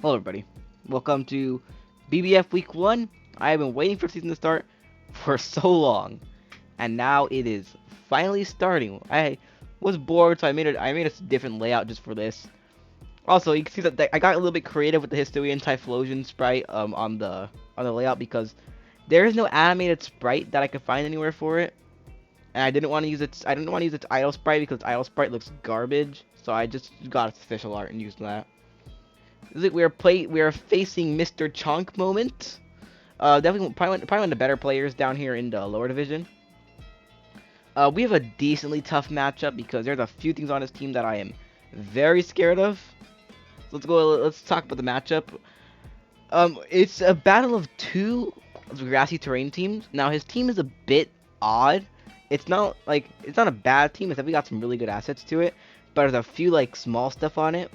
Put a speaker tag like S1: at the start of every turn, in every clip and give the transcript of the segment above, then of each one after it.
S1: Hello everybody, welcome to BBF Week 1. I have been waiting for season to start for so long, and now it is finally starting. I was bored, so I made a different layout just for this. Also, you can see that I got a little bit creative with the Historian Typhlosion sprite on the layout because there is no animated sprite that I could find anywhere for it, and I didn't want to use its idle sprite because its idle sprite looks garbage, so I just got its official art and used that. We are facing Mr. Chonkmoment. Definitely probably one of the better players down here in the lower division. We have a decently tough matchup because there's a few things on his team that I am very scared of. So let's talk about the matchup. It's a battle of two grassy terrain teams. Now his team is a bit odd. It's not a bad team. It's we got some really good assets to it, but there's a few like small stuff on it.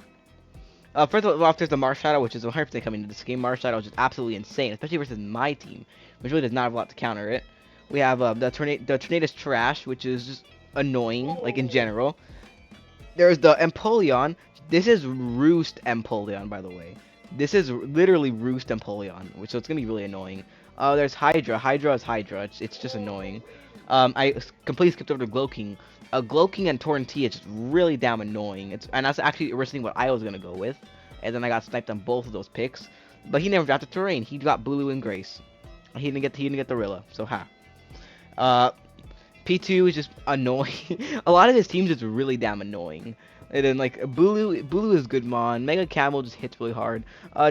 S1: First of all, there's the Marshadow, which is 100% coming into this game. Marshadow is just absolutely insane, especially versus my team, which really does not have a lot to counter it. We have the Tornado's Trash, which is just annoying, like in general. There's the Empoleon. This is Roost Empoleon, by the way. This is literally Roost Empoleon, which so it's gonna be really annoying. There's Hydra. Hydra is Hydra. It's just annoying. Completely skipped over to Gloking. Gloking and Torrentee is just really damn annoying. And that's actually originally what I was gonna go with, and then I got sniped on both of those picks. But he never got the terrain. He got Blue and Grace. He didn't get the Rilla. So ha. Uh, P2 is just annoying. A lot of his teams is really damn annoying. And then like Bulu is good mon. Mega Camel just hits really hard.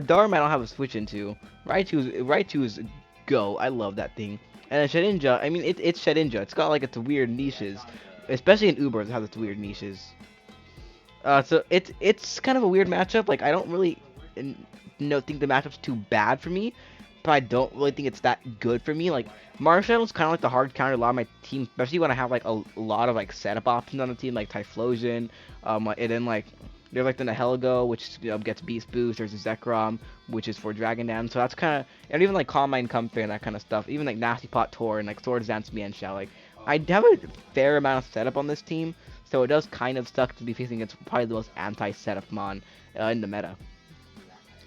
S1: Dharma I don't have a switch into. Raichu is go. I love that thing. And then Shedinja, I mean it's Shedinja. It's got like its weird niches, especially in Ubers it has its weird niches. So it's kind of a weird matchup. Like I don't really think the matchup's too bad for me, but I don't really think it's that good for me. Like Marshall's kind of like the hard counter a lot of my team, especially when I have like a lot of like setup options on the team, like Typhlosion, and then like there's like the Nihilego, which gets Beast Boost. There's the Zekrom, which is for Dragon Dance. So that's kind of, and even like Calm Mind Comfort and that kind of stuff. Even like Nasty Pot Tor and like Swords Dance Mienshao. Like I have a fair amount of setup on this team, so it does kind of suck to be facing against probably the most anti-setup mon in the meta.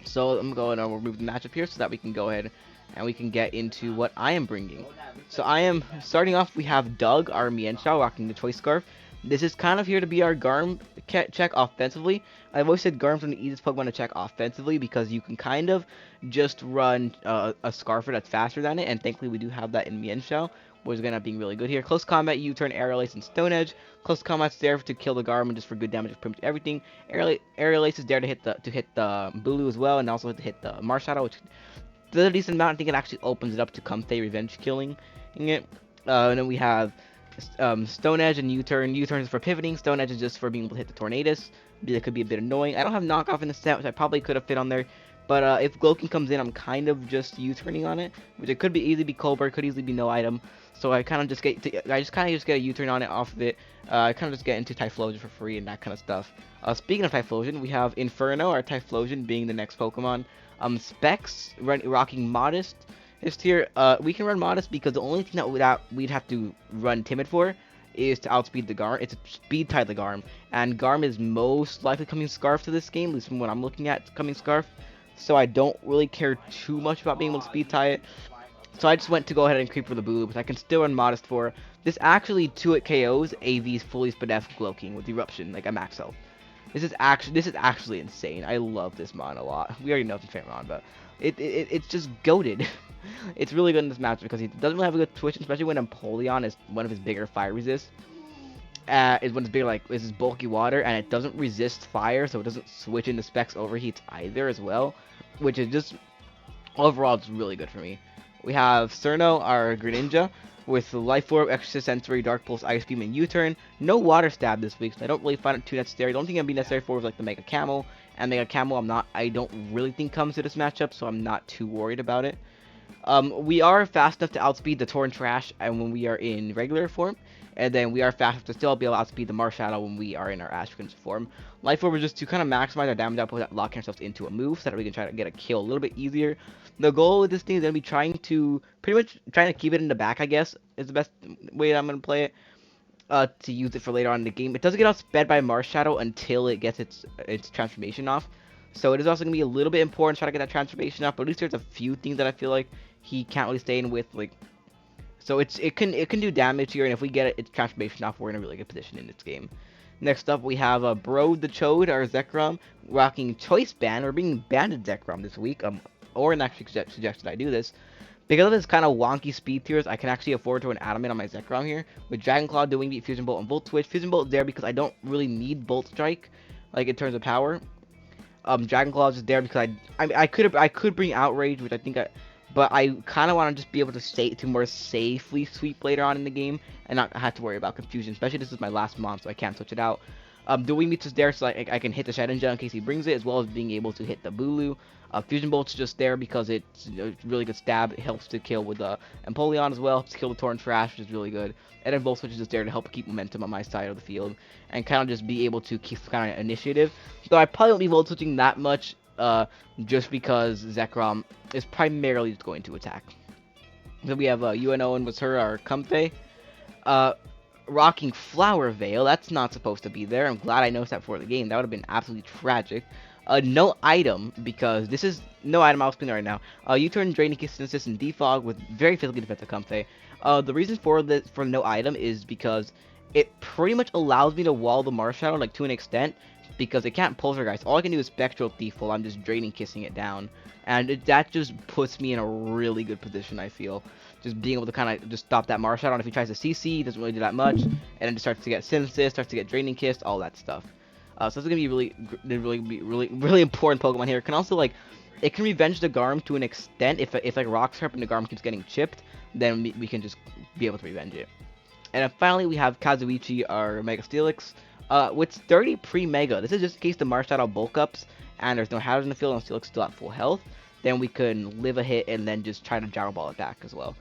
S1: So I'm going to remove the matchup here so that we can go ahead and we can get into what I am bringing. So I am starting off. We have Doug, our Mienshao, rocking the Choice Scarf. This is kind of here to be our Garm check offensively. I've always said Garm's one of the easiest Pokemon to check offensively because you can kind of just run a Scarfer that's faster than it, and thankfully we do have that in Mienshao, which is going to be really good here. Close Combat, U-Turn, Aerial Ace, and Stone Edge. Close Combat's there to kill the Garm and just for good damage of pretty much everything. Aerial Ace is there to hit the Bulu as well, and also to hit the Marshadow, which does a decent amount. I think it actually opens it up to Comfey Revenge killing it. And then we have Stone Edge and U-Turn. U-Turn is for pivoting. Stone Edge is just for being able to hit the Tornadus. That could be a bit annoying. I don't have knockoff in the set, which I probably could have fit on there. But if Glokin comes in, I'm kind of just U-turning on it, which it could be easily be Colbert, could easily be no item. So I kind of just get a U-turn on it off of it. I kind of just get into Typhlosion for free and that kind of stuff. Speaking of Typhlosion, we have Inferno, our Typhlosion being the next Pokemon. Specs rocking Modest. This tier, we can run Modest because the only thing that we'd have to run Timid for is to outspeed the Garm. It's a speed type the Garm, and Garm is most likely coming Scarf to this game, at least from what I'm looking at, coming Scarf. So I don't really care too much about being able to speed tie it. So I just went to go ahead and creep for the Boo, but I can still run Modest for. This actually 2-hit KOs AV's fully Spadef Gloking with Eruption, like a max health. This is actually insane. I love this mon a lot. We already know it's a favorite mon, but it's just goated. It's really good in this match because he doesn't really have a good twitch, especially when Empoleon is one of his bigger fire resists. Is when it's bigger, like this is bulky water, and it doesn't resist fire, so it doesn't switch into specs overheats either as well, which is just overall it's really good for me. We have Cerno, our Greninja, with Life Orb, Extra Sensory, Dark Pulse, Ice Beam, and U-Turn. No Water Stab this week, so I don't really find it too necessary. The only thing that'd be necessary for is like the Mega Camel, and Mega Camel I don't really think comes to this matchup, so I'm not too worried about it. We are fast enough to outspeed the Torrent Trash and when we are in regular form, and then we are fast enough to still be able to outspeed the Marshadow when we are in our Ash Prince form. Life Orb is just to kind of maximize our damage output without locking ourselves into a move so that we can try to get a kill a little bit easier. The goal with this thing is going to be trying to keep it in the back, I guess, is the best way that I'm going to play it. To use it for later on in the game. It doesn't get outsped by Marshadow until it gets its transformation off. So it is also going to be a little bit important to try to get that transformation up. But at least there's a few things that I feel like he can't really stay in with. Like, so it can do damage here, and if we get its transformation off, we're in a really good position in this game. Next up, we have Bro the Chode, our Zekrom, rocking Choice Band. We're being banned Zekrom this week. Orin actually suggested I do this. Because of his kind of wonky speed tiers, I can actually afford to an Adamant on my Zekrom here. With Dragon Claw doing beat Fusion Bolt and Volt Switch. Fusion Bolt there because I don't really need Bolt Strike, like in terms of power. Dragon Claw is just there because I could bring Outrage, which I think but I kind of want to just be able to stay to more safely sweep later on in the game and not have to worry about confusion. Especially this is my last mon, so I can't switch it out. Doing Meets is there so I can hit the Shedinja in case he brings it, as well as being able to hit the Bulu. Fusion Bolt's just there because it's a really good stab. It helps to kill with Empoleon as well. Helps to kill the Torrent Trash, which is really good. And then Volt Switch is just there to help keep momentum on my side of the field and kind of just be able to keep kind of initiative. Though I probably won't be Volt Switching that much, just because Zekrom is primarily just going to attack. So we have UNO and was her our Comfey. Rocking Flower Veil. That's not supposed to be there. I'm glad I noticed that before the game. That would have been absolutely tragic. No item, because this is no item I'll explain right now. U-turn, Draining Kiss, Synthesis, and Defog with very physically defensive Comfey. The reason for no item is because it pretty much allows me to wall the Marshadow like to an extent, because it can't Poltergeist. All I can do is Spectral Thief while I'm just Draining Kissing it down. And that just puts me in a really good position, I feel. Just being able to kind of just stop that Marshadow, and if he tries to CC, he doesn't really do that much, and then just starts to get Synthesis, starts to get Draining Kiss, all that stuff. So this is gonna be really important Pokemon here. It can also it can revenge the Garm to an extent. If like Rock Sharp and the Garm keeps getting chipped, then we can just be able to revenge it. And then finally we have Kazuichi, our Mega Steelix, with 30 pre-Mega. This is just in case the Marshadow bulk ups and there's no hazards in the field and Steelix still at full health. Then we can live a hit and then just try to Gyro Ball it back as well.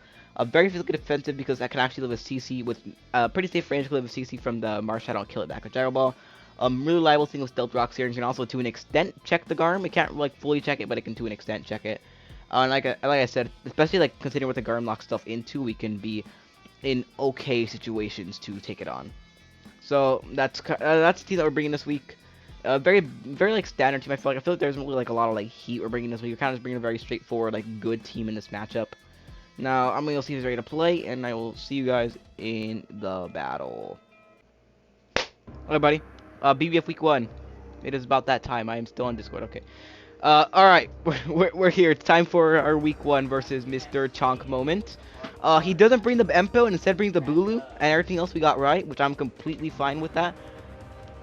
S1: Very physically defensive because I can actually live a CC with pretty safe range. Can live a CC from the Marshadow and kill it back with Gyro Ball. Really reliable thing with Stealth Rocks here, and can also to an extent check the Garm. It can't like fully check it, but it can to an extent check it. And like I said, especially like considering what the Garm locks stuff into, we can be in okay situations to take it on. So that's the team that we're bringing this week. Very like standard team. I feel like there's really like a lot of like heat we're bringing this week. We're kind of just bringing a very straightforward like good team in this matchup. Now I'm gonna see if he's ready to play, and I will see you guys in the battle. Hello, buddy. BBF week 1. It is about that time. I am still on Discord. Okay. Alright. We're here. It's time for our week 1 versus Mr. Chonkmoment. He doesn't bring the Empo and instead brings the Bulu, and everything else we got right, which I'm completely fine with that.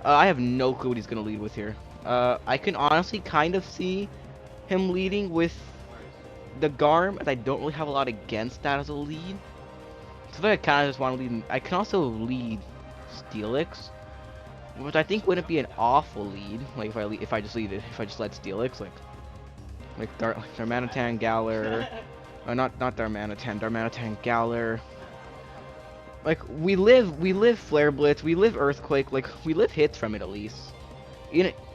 S1: I have no clue what he's going to lead with here. I can honestly kind of see him leading with the Garm, as I don't really have a lot against that as a lead. So I kind of just want to lead. I can also lead Steelix, which I think wouldn't be an awful lead. Like if I just led Steelix, like Darmanitan, Galar, not Darmanitan, Galar. Like we live Flare Blitz, we live Earthquake, like we live hits from it at least.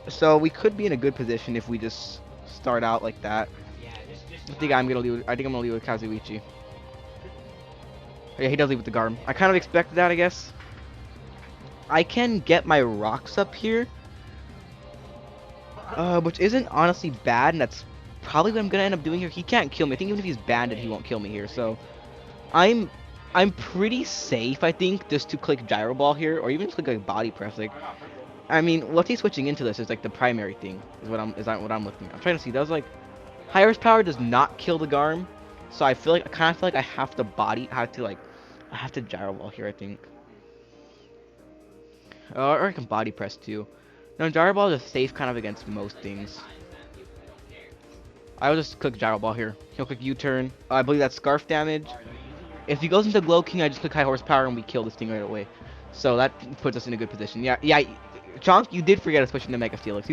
S1: So we could be in a good position if we just start out like that. I think I'm gonna lead with Kazuichi. Yeah, he does lead with the Garm. I kind of expected that, I guess. I can get my rocks up here, which isn't honestly bad, and that's probably what I'm gonna end up doing here. He can't kill me. I think even if he's banded, he won't kill me here. So I'm pretty safe, I think, just to click Gyro Ball here, or even just click like Body Press. Like, I mean, what's he switching into this is like the primary thing is what I'm looking at. I'm trying to see. That was like high horsepower does not kill the Garm, so I kind of feel like I have to I have to Gyro Ball here, I think. Or I can Body Press too. No, Gyro Ball is safe kind of against most things. I will just click Gyro Ball here. He'll click U-turn. I believe that's Scarf damage. If he goes into Glow King, I just click high horsepower and we kill this thing right away. So that puts us in a good position. Yeah. Chonk, you did forget to switch into Mega Steelix.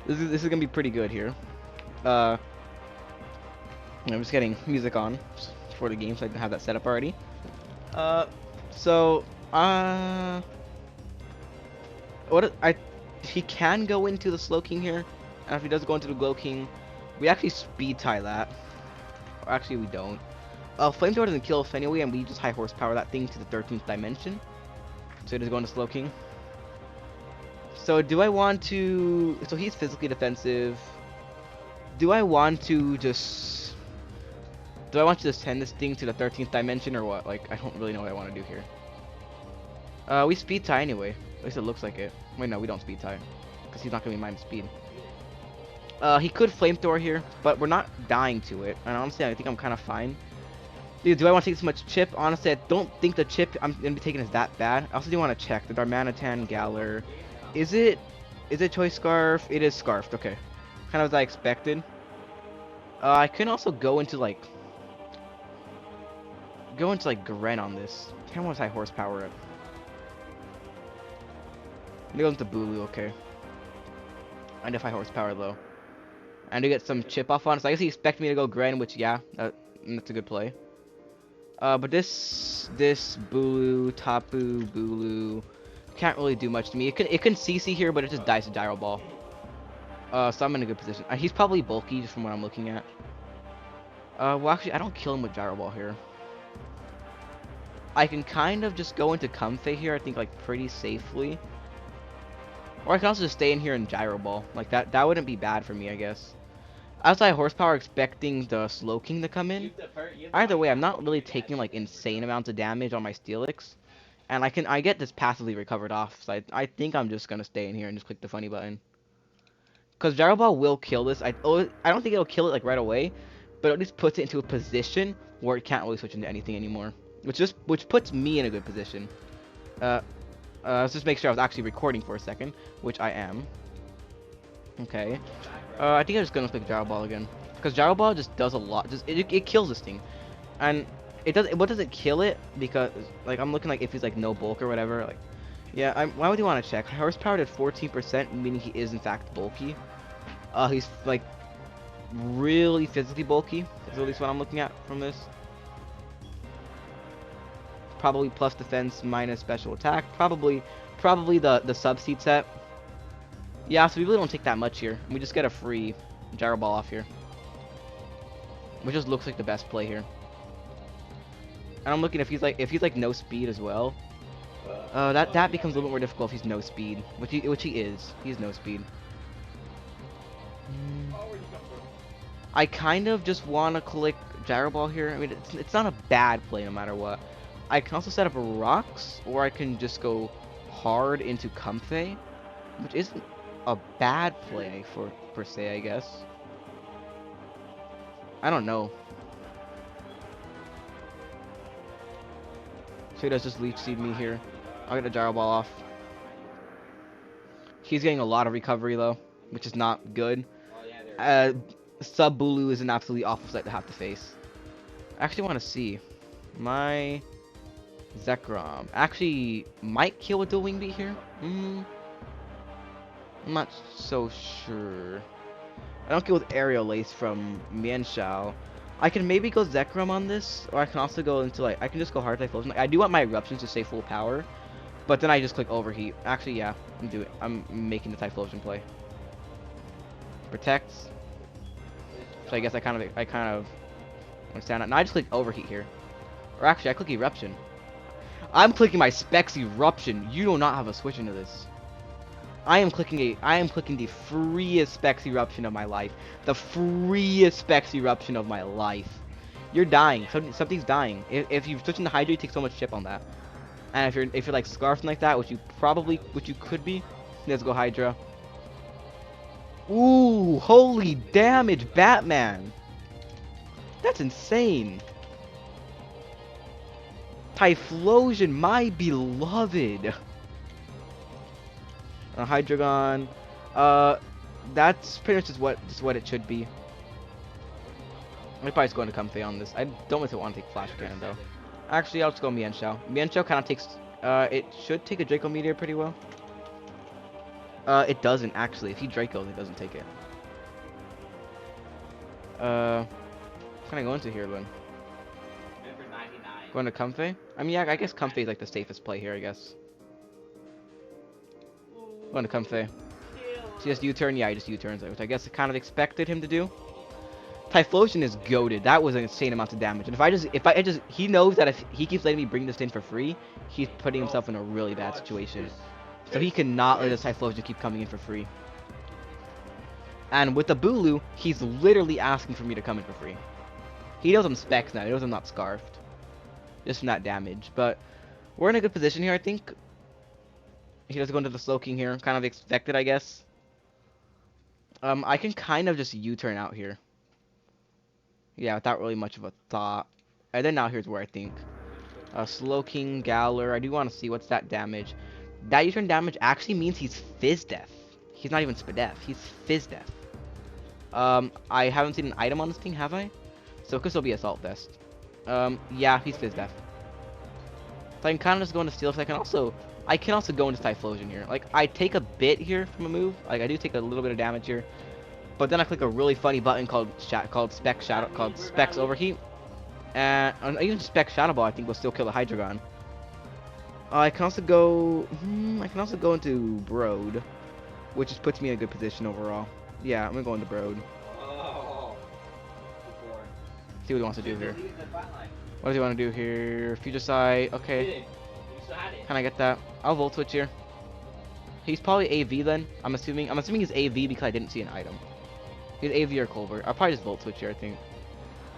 S1: This is gonna be pretty good here. I'm just getting music on for the game, so I can have that set up already. He can go into the Slow King here, and if he does go into the Glow King, we actually speed tie that. Or actually, we don't. Flamethrower doesn't kill us anyway, and we just high horsepower that thing to the 13th dimension. So it is going to Slow King. So do I want to... So he's physically defensive. Do I want to just... Do I want to just send this thing to the 13th dimension or what? Like, I don't really know what I want to do here. We speed tie anyway. At least it looks like it. Wait, no, we don't speed tie. Because he's not going to be mine speed. He could flamethrower here, but we're not dying to it. And honestly, I think I'm kind of fine. Dude, do I want to take this much chip? Honestly, I don't think the chip I'm going to be taking is that bad. I also do want to check. The Darmanitan, Galar. Is it Choice Scarf? It is Scarfed, okay. Kind of as I expected. I can also go into like Gren on this. Kind of want to high horsepower it. I'm going to Bulu, okay. I need high horsepower though. And to get some chip off on it. So I guess he expected me to go Gren, which yeah, that's a good play. But this Bulu, Tapu, Bulu can't really do much to me. It can CC here, but it just dies to Gyro Ball. So I'm in a good position. He's probably bulky just from what I'm looking at. Well actually I don't kill him with Gyro Ball here. I can kind of just go into Comfey here, I think like pretty safely. Or I can also just stay in here and Gyro Ball. Like that wouldn't be bad for me, I guess. Outside horsepower, expecting the Slowking to come in. Either way, I'm not really taking like insane amounts of damage on my Steelix. And I get this passively recovered off, so I think I'm just gonna stay in here and just click the funny button. Because Gyro Ball will kill this. I don't think it'll kill it like right away, but at least puts it into a position where it can't really switch into anything anymore. Which puts me in a good position. Let's just make sure I was actually recording for a second, which I am. Okay. I think I'm just gonna click Gyro Ball again, because Gyro Ball just does a lot. It kills this thing, and it does. What does it kill it? Because like I'm looking like if he's like no bulk or whatever. Like, yeah. Why would you want to check? Horsepower at 14%, meaning he is in fact bulky. He's like really physically bulky. Is at least what I'm looking at from this. Probably plus defense minus special attack. Probably the sub-seed set. Yeah, so we really don't take that much here. We just get a free Gyro Ball off here, which just looks like the best play here. And I'm looking if he's like no speed as well. That becomes a little bit more difficult if he's no speed, which he is. He's no speed. I kind of just want to click Gyro Ball here. I mean, it's not a bad play no matter what. I can also set up rocks, or I can just go hard into Comfey, which isn't a bad play per se, I guess. I don't know. So he does just Leech Seed me here. I'll get a Gyro Ball off. He's getting a lot of recovery though, which is not good. Sub Bulu is an absolutely awful sight to have to face. I actually want to see. My Zekrom actually might kill with Dual Wing Beat here. I'm not so sure. I don't kill with Aerial Lace from Mienshao. I can maybe go Zekrom on this, or I can also go into like I can just go hard Typhlosion. I do want my eruptions to stay full power, but then I just click Overheat. Actually, yeah, I'm making the Typhlosion play. Protects. So I guess I kind of understand that. Now I just click Overheat here, or actually I click Eruption. I'm clicking my Specs Eruption. You do not have a switch into this. I am clicking the freest Specs Eruption of my life. The freest Specs Eruption of my life. You're dying. Something's dying. If you switch into Hydra, you take so much chip on that. And if you're like Scarfing like that, which you could be, let's go Hydra. Ooh, holy damage, Batman. That's insane. Typhlosion, my beloved. Hydreigon. That's pretty much just what it should be. I'm probably just going to Comfey on this. I don't really want to take Flash Cannon though. Actually, I'll just go Mienshao. Mienshao kind of takes. It should take a Draco Meteor pretty well. It doesn't actually. If he Dracos, it doesn't take it. What can I go into here then? Going to Comfey? I mean, yeah, I guess Comfey is like the safest play here, I guess. Going to Comfey. So just U-turn? Yeah, he just U-turns it, which I guess I kind of expected him to do. Typhlosion is goated. That was an insane amount of damage. And he knows that if he keeps letting me bring this in for free, he's putting himself in a really bad situation. So he cannot let this Typhlosion keep coming in for free. And with the Bulu, he's literally asking for me to come in for free. He knows I'm Specs now. He knows I'm not Scarfed. Just from that damage. But we're in a good position here, I think. He does go into the Slowking here. Kind of expected, I guess. I can kind of just U-turn out here. Yeah, without really much of a thought. And then now here's where I think. Slowking, Galar. I do want to see what's that damage. That U-turn damage actually means he's Fizz Death. He's not even Spadef. He's Fizz Death. I haven't seen an item on this thing, have I? So it could still be Assault Vest. Yeah, he's Fizz Death. So I can kind of just go into Steel, because I can also go into Typhlosion here. Like, I take a bit here from a move. Like, I do take a little bit of damage here. But then I click a really funny button called Specs Overheat. And even Spec Shadow Ball, I think, will still kill the Hydreigon. I can also go into Brood, which just puts me in a good position overall. Yeah, I'm gonna go into Brood. See what he wants to do here. What does he want to do here? Future Sight. Okay. Can I get that? I'll Volt Switch here. He's probably AV then. I'm assuming he's AV because I didn't see an item. He's AV or Culver. I'll probably just Volt Switch here, I think.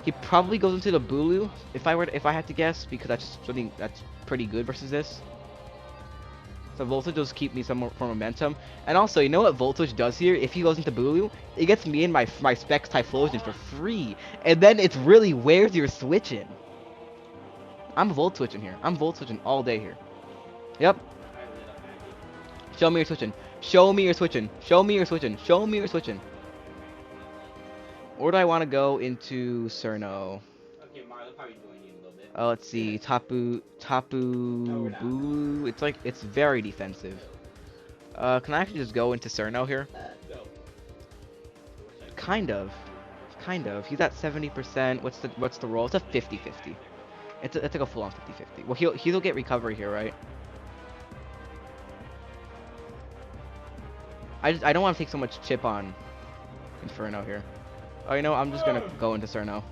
S1: He probably goes into the Bulu if I had to guess, because that's just something that's pretty good versus this. So Volt Switch does keep me some more momentum. And also, you know what Volt Switch does here? If he goes into Bulu, it gets me in my Specs Typhlosion for free. And then it's really where's your switching. I'm Volt Switching here. I'm Volt Switching all day here. Yep. Show me your switching. Show me your switching. Show me your switching. Show me your switching. Or do I want to go into Cerno?
S2: Okay, Marlon probably join you in a little bit.
S1: Let's see. Tapu Bulu. It's very defensive. Can I actually just go into Cerno here? Kind of. He's at 70%. What's the roll? It's a 50-50. It's like a full-on 50-50. Well, he'll get recovery here, right? I don't want to take so much chip on Inferno here. Oh, you know, I'm just gonna go into Cerno.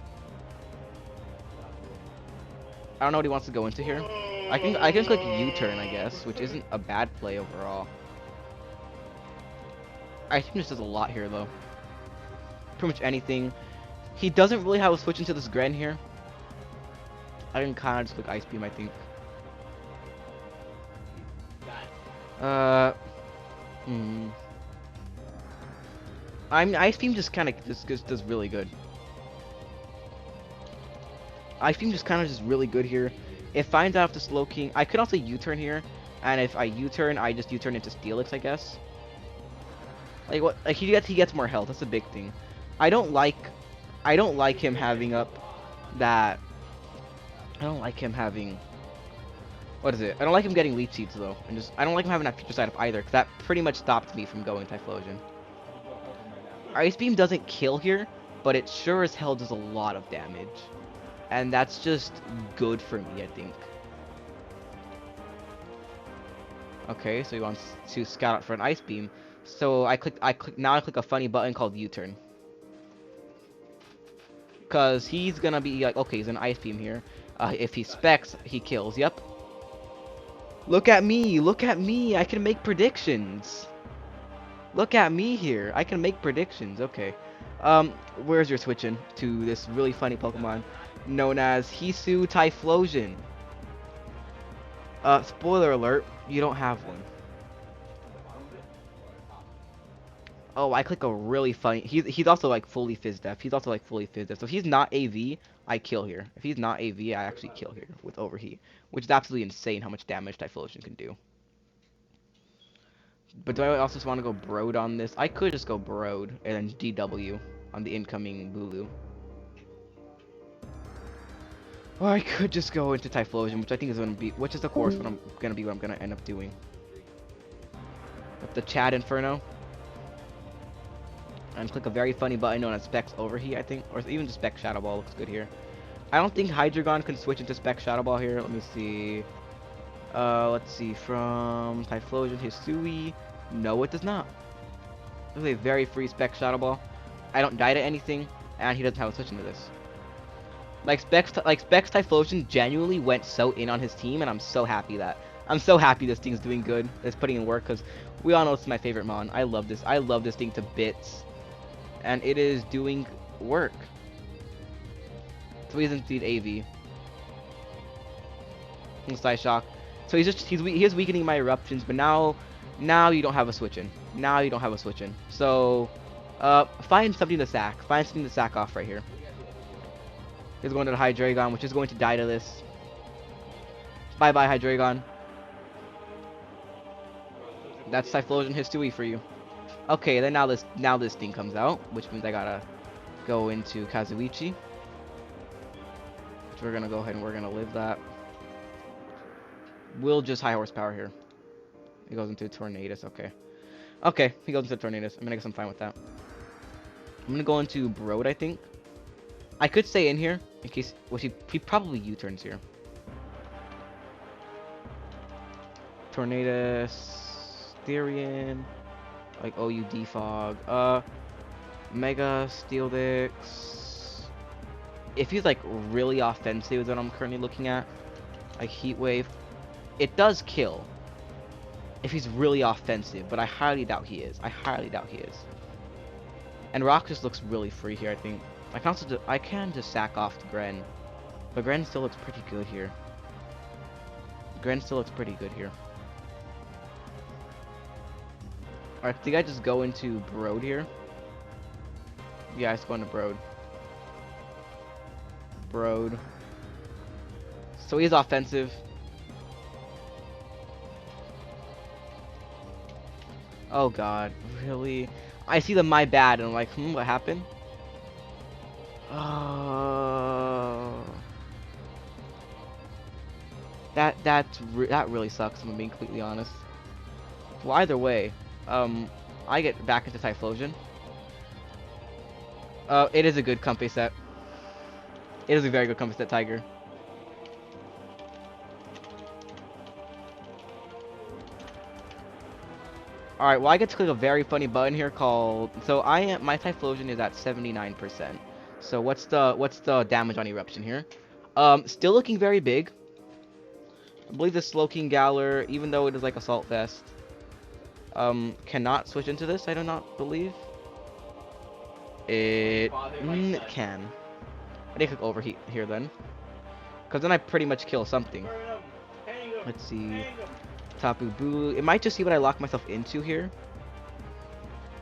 S1: I don't know what he wants to go into here. I can click U-turn, I guess, which isn't a bad play overall. I think this does a lot here, though. Pretty much anything. He doesn't really have a switch into this Gren here. I can kind of just click Ice Beam, I think. I mean, Ice Beam just kind of does really good. Ice Beam just kind of really good here. It finds out if the Slowking. I could also U-turn here, and if I U-turn, I just U-turn into Steelix, I guess. Like what? Like he gets more health. That's a big thing. I don't like him having up that. I don't like him having. What is it? I don't like him getting Leech Seeds though, and I don't like him having that Future Sight up either, because that pretty much stopped me from going Typhlosion. Ice Beam doesn't kill here, but it sure as hell does a lot of damage. And that's just good for me, I think. Okay, so he wants to scout out for an Ice Beam. So I click a funny button called U-turn. Cause he's gonna be like, okay, he's an Ice Beam here. If he specs, he kills. Yep. Look at me, I can make predictions. Look at me here. I can make predictions. Okay. Where's your switching to this really funny Pokemon known as Hisu Typhlosion? Spoiler alert, you don't have one. Oh, I click a really funny. He's also like fully Fizz Def. So if he's not AV, I kill here. If he's not AV, I actually kill here with Overheat, which is absolutely insane how much damage Typhlosion can do. But do I also just want to go Brood on this? I could just go Brood and then DW on the incoming Bulu. Or I could just go into Typhlosion, which I think is going to be, which is of course what I'm going to end up doing. With the Chad Inferno. And click a very funny button known as Specs Overheat, I think. Or even just Spec Shadow Ball looks good here. I don't think Hydreigon can switch into Spec Shadow Ball here. Let me see. Let's see. From Typhlosion Hisui. No, it does not. This is a very free Spec Shadow Ball. I don't die to anything, and he doesn't have a switch into this. Like Specs Typhlosion genuinely went so in on his team, and I'm so happy that I'm so happy this thing's doing good. It's putting in work because we all know it's my favorite mon. I love this. I love this thing to bits, and it is doing work. So he's indeed AV. Side shock. So he's weakening my eruptions, but now you don't have a switch in. Now you don't have a switch in. So find something to sack. Find something to sack off right here. He's going to the Hydreigon, which is going to die to this. Bye bye Hydreigon. That's Typhlosion Histui for you. Okay, then now this thing comes out, which means I gotta go into Kazuichi. Which we're gonna go ahead and we're gonna live that. We'll just high horsepower here. He goes into Tornadus, okay. Okay, he goes into Tornadus. I guess I'm fine with that. I'm gonna go into Broad, I think. I could stay in here in case. Well, he probably U-turns here. Tornadus, Therian, like OU Defog, Mega Steel Dix. If he's like really offensive, is what I'm currently looking at. Like Heat Wave, it does kill. If he's really offensive, but I highly doubt he is. I highly doubt he is. And Rock just looks really free here, I think. I can just sack off to Gren. But Gren still looks pretty good here. Gren still looks pretty good here. Alright, I think I just go into Broad here. Yeah, I just go into Broad. Broad. So he's offensive. Oh god, really? I see the my bad and I'm like, what happened? Oh. That really sucks, if I'm being completely honest. Well, either way, I get back into Typhlosion. It is a good company set. It is a very good company set, Tiger. Alright, well I get to click a very funny button here called... So my Typhlosion is at 79%. So what's the damage on Eruption here? Still looking very big. I believe the Slowking Galar, even though it is like Assault Vest, cannot switch into this, I do not believe. It can. I need to click Overheat here then. Because then I pretty much kill something. Let's see. Tapu Bulu. It might just see what I lock myself into here.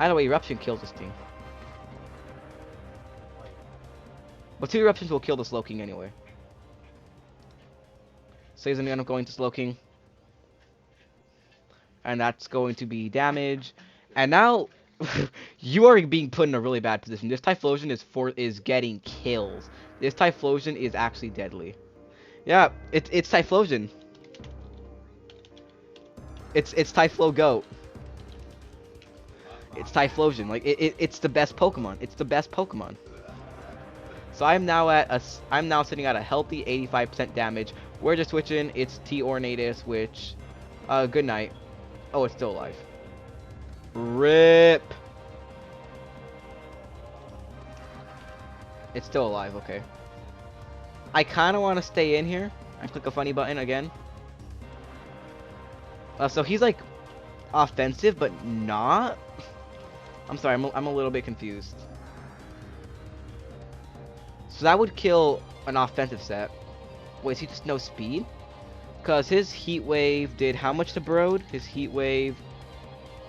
S1: Either way, Eruption kills this thing. But 2 Eruptions will kill the Slowking anyway. So he's gonna end up going to Slowking. And that's going to be damage. And now you are being put in a really bad position. This Typhlosion is getting kills. This Typhlosion is actually deadly. Yeah, it's Typhlosion. It's Typhlo Goat. It's Typhlosion. Like it's the best Pokemon. It's the best Pokemon. So I'm now sitting at a healthy 85% damage. We're just switching. It's Tornadus, which good night. Oh, it's still alive. RIP. It's still alive, okay. I kind of want to stay in here and click a funny button again. So he's like offensive, but not. I'm sorry, I'm a little bit confused. So that would kill an offensive set. Wait, is he just no speed? Because his Heat Wave did how much to Broad? His Heat Wave...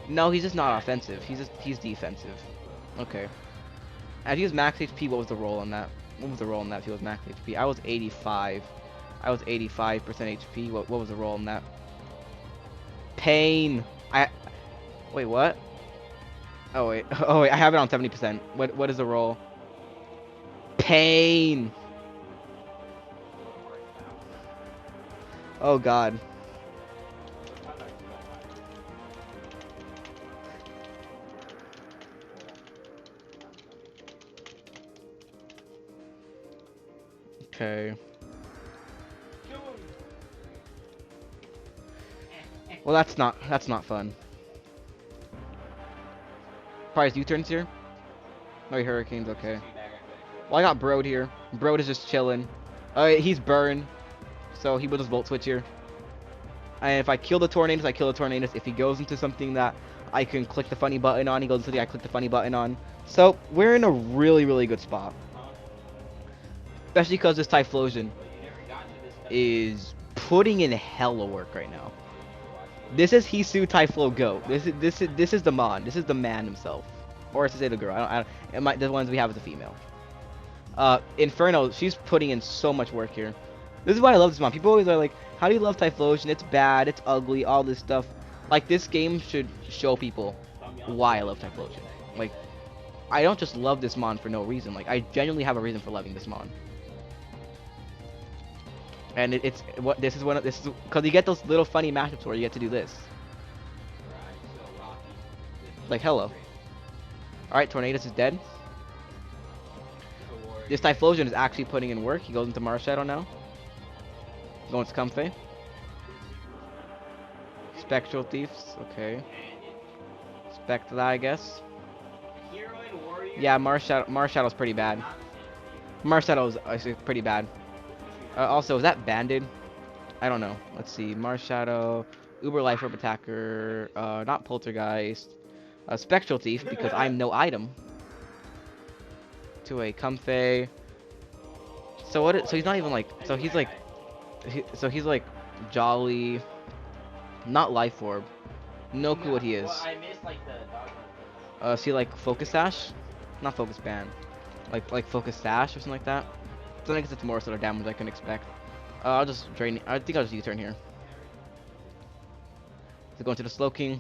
S1: No, he's just not offensive. He's defensive. Okay. If he was max HP, what was the roll on that? What was the roll on that if he was max HP? I was 85. I was 85% HP. What was the roll on that? Pain. Wait, what? Oh wait. Oh wait, I have it on 70%. What is the roll? Pain. Oh god. Okay. Well, that's not fun. Probably U-turns here. No Hurricanes. Okay. Well, I got Broad here. Broad is just chilling. He's burned, so he will just Volt Switch here. And if I kill the tornadoes, I kill the tornadoes. If he goes into something that I can click the funny button on, he goes into something I click the funny button on. So we're in a really, really good spot.
S2: Huh?
S1: Especially because this Typhlosion
S2: But you never got to this step.
S1: is putting in hella work right now.
S2: Thank you for watching.
S1: This is Hisu Typhlo Go. This is the Mon. This is the man himself. Or to say the girl. The ones we have is a female. Inferno, she's putting in so much work here. This is why I love this Mon. People always are like, how do you love Typhlosion? It's bad, it's ugly, all this stuff. Like, this game should show people why I love Typhlosion. Like, I don't just love this Mon for no reason. Like, I genuinely have a reason for loving this Mon. And it's what this is because you get those little funny matchups where you get to do this.
S2: Right, so Rocky.
S1: Like, hello. Alright, Tornadus is dead. This Typhlosion is actually putting in work. He goes into Mars Shadow now. Going to Comfey. Spectral Thieves, okay. Spect that, I guess. Yeah, Mars Shadow's pretty bad. Mars Shadow's actually pretty bad. Also, is that banded? I don't know. Let's see. Mars Shadow, Uber Life Orb Attacker, not Poltergeist, Spectral Thief because I'm no item. To a Comfey. So what? So he's not even like. So he's like. He's like Jolly, not Life Orb. No clue what he is.
S2: I missed like the dog.
S1: Is he like Focus Sash? Not Focus Band. Like Focus Sash or something like that. So I guess it's more sort of damage I can expect. I'll just drain. I think I'll just U-turn here. So go into the Slow King.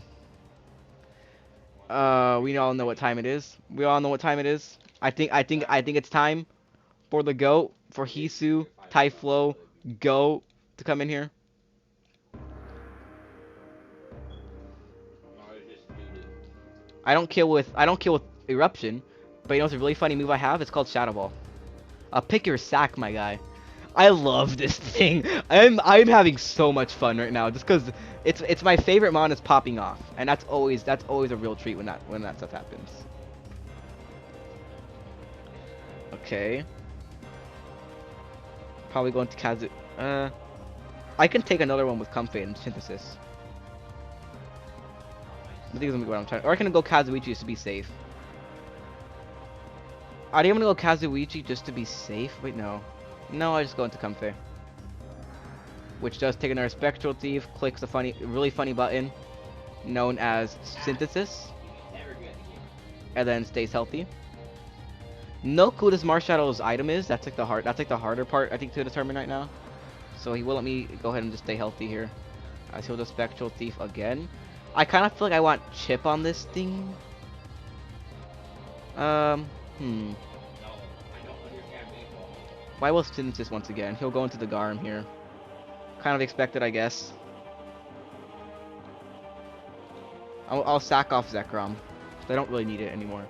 S1: We all know what time it is. We all know what time it is. I think it's time for the GOAT, for Hisu, Typhlo, GOAT to come in here. I don't kill with Eruption, but you know what's a really funny move I have? It's called Shadow Ball. Pick your sack, my guy. I love this thing. I'm having so much fun right now just because it's my favorite mon is popping off, and that's always a real treat when that stuff happens. Okay. Probably going to Kazu. I can take another one with Comfey and Synthesis. I think it's gonna be what I'm trying. Or I can go Kazuichi just to be safe. Are you gonna go Kazuichi just to be safe? Wait, no. No, I just go into Comfey. Which does take another Spectral Thief, clicks a really funny button known as Synthesis, and then stays healthy. No clue this Mars Shadow's item is. That's like the harder part I think to determine right now. So he will let me go ahead and just stay healthy here. As he'll do Spectral Thief again. I kind of feel like I want Chip on this thing. Why will Synthesis once again? He'll go into the Garm here. Kind of expected, I guess. I'll sack off Zekrom. I don't really need it anymore.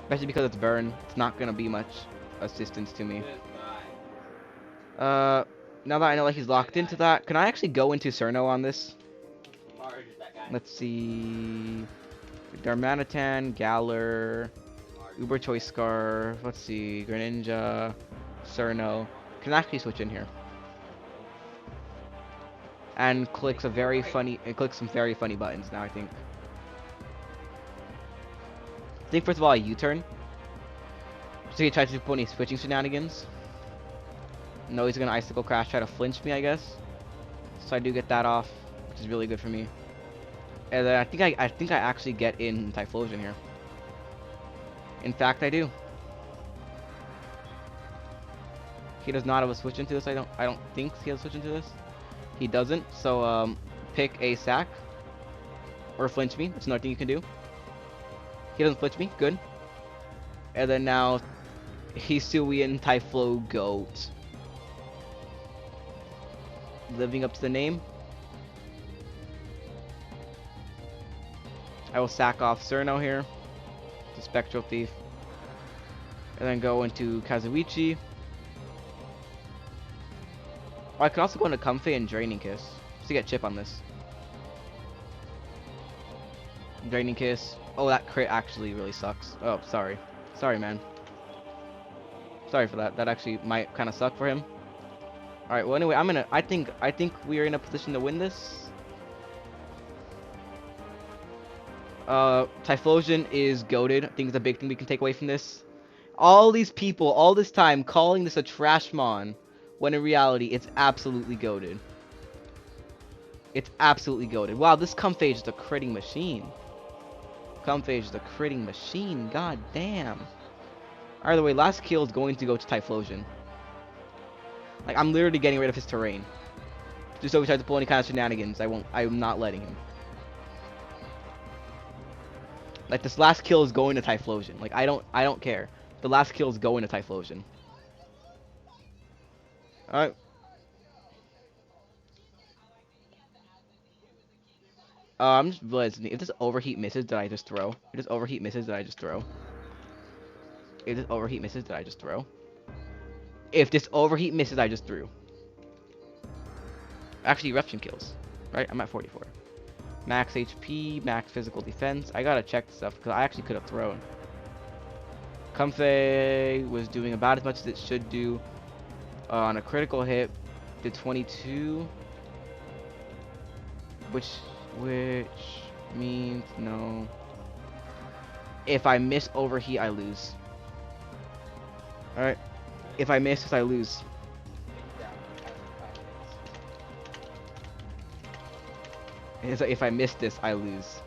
S1: Especially because it's burn. It's not gonna be much assistance to me. Now that I know like he's locked into that, can I actually go into Cerno on this? Let's see. Darmanitan, Galar, Uber Choice Scarf. Let's see. Greninja, Cerno. Can actually switch in here. And clicks some very funny buttons now, I think. First of all I U-turn. So he tries to do any switching shenanigans. No, he's gonna Icicle Crash, try to flinch me, I guess. So I do get that off, which is really good for me. And then I think I actually get in Typhlosion here. In fact, I do. He does not have a switch into this. I don't think he has a switch into this. He doesn't. So pick a sack or flinch me. That's another thing you can do. He doesn't flinch me. Good. And then now Hisuian Typhlo GOAT. Living up to the name. I will sack off Cerno here. The Spectral Thief. And then go into Kazuichi. Oh, I can also go into Comfey and Draining Kiss. Just to get Chip on this. Draining Kiss. Oh, that crit actually really sucks. Oh, sorry. Sorry, man. Sorry for that. That actually might kind of suck for him. Alright, well anyway, I think we are in a position to win this. Typhlosion is goated. I think it's a big thing we can take away from this. All these people, all this time, calling this a trash mon, when in reality, it's absolutely goated. It's absolutely goated. Wow, this Comphage is a critting machine. Comphage is a critting machine. God damn. Either way, last kill is going to go to Typhlosion. Like, I'm literally getting rid of his terrain. Just so he tries to pull any kind of shenanigans, I'm not letting him. Like, this last kill is going to Typhlosion. Like, I don't care. The last kill is going to Typhlosion. Alright. I'm just realizing, if this overheat misses, did I just throw? If this overheat misses, did I just throw? If this overheat misses, did I just throw? If this overheat misses, I just threw. Actually, eruption kills. Right? I'm at 44. Max HP, max physical defense. I gotta check stuff, because I actually could have thrown. Comfey was doing about as much as it should do. On a critical hit, did 22. Which means no. If I miss overheat, I lose. Alright. If I miss, I lose. If I miss this, I lose.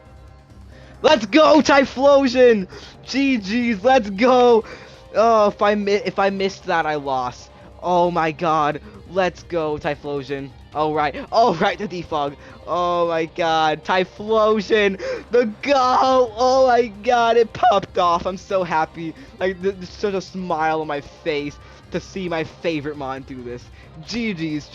S1: Let's go, Typhlosion! GG's, let's go! Oh, if I missed that, I lost. Oh my god. Let's go, Typhlosion. Alright, the defog. Oh my god, Typhlosion! The go! Oh my god, it popped off. I'm so happy. Like, there's such a smile on my face to see my favorite mon do this. GG's,